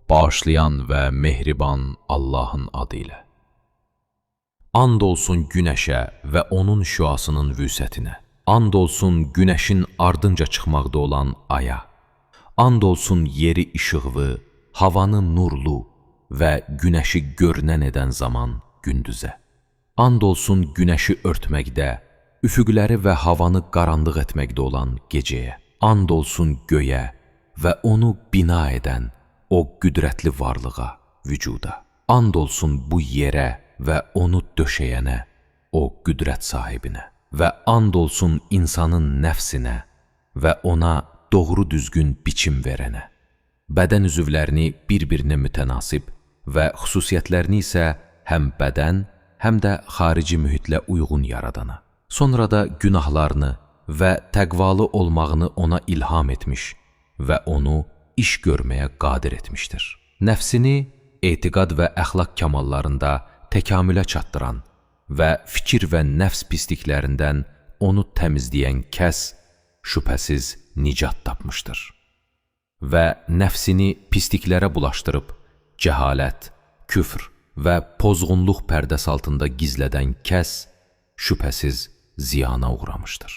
bağışlayan və mehriban Allahın adı ilə. And olsun günəşə və onun şüasının vüsətinə. And olsun günəşin ardınca çıxmaqda olan aya. And olsun yeri işıqlı, havanı nurlu və günəşi görünən edən zaman gündüzə. And olsun günəşi örtməkdə, üfüqləri və havanı qaranlıq etməkdə olan gecəyə. And olsun göyə və onu bina edən o qüdrətli varlığa, vücuda. And olsun bu yerə və onu döşəyənə, o qüdrət sahibinə. Və and olsun insanın nəfsinə və ona doğru düzgün biçim verənə. Bədən üzvlərini bir-birinə mütənasib və xüsusiyyətlərini isə həm bədən, həm də xarici mühitlə uyğun yaradana. Sonra da günahlarını və təqvalı olmağını ona ilham etmiş və onu iş görməyə qadir etmişdir. Nəfsini etiqad və əxlaq kamallarında təkamülə çatdıran və fikir və nəfs pisliklərindən onu təmizləyən kəs şübhəsiz nicat tapmışdır. Və nəfsini pisliklərə bulaşdırıb cəhalət, küfr və pozğunluq pərdəsi altında gizlədən kəs şübhəsiz ziyana uğramışdır.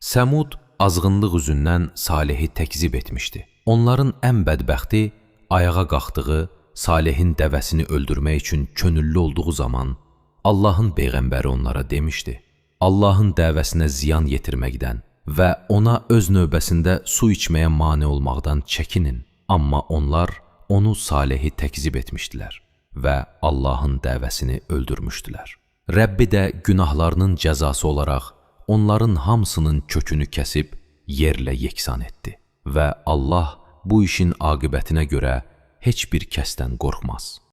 Səmud azğınlıq üzündən Salihi təkzib etmişdi. Onların ən bədbəxti ayağa qalxdığı, Salihin dəvəsini öldürmək üçün könüllü olduğu zaman Allahın Peyğəmbəri onlara demişdi: Allahın dəvəsinə ziyan yetirməkdən və ona öz növbəsində su içməyə mane olmaqdan çəkinin. Amma onlar onu Salihi təkzib etmişdilər və Allahın dəvəsini öldürmüşdülər. Rəbbi də günahlarının cəzası olaraq onların hamısının kökünü kəsib yerlə yeksan etdi və Allah bu işin aqibətinə görə heç bir kəsdən qorxmaz.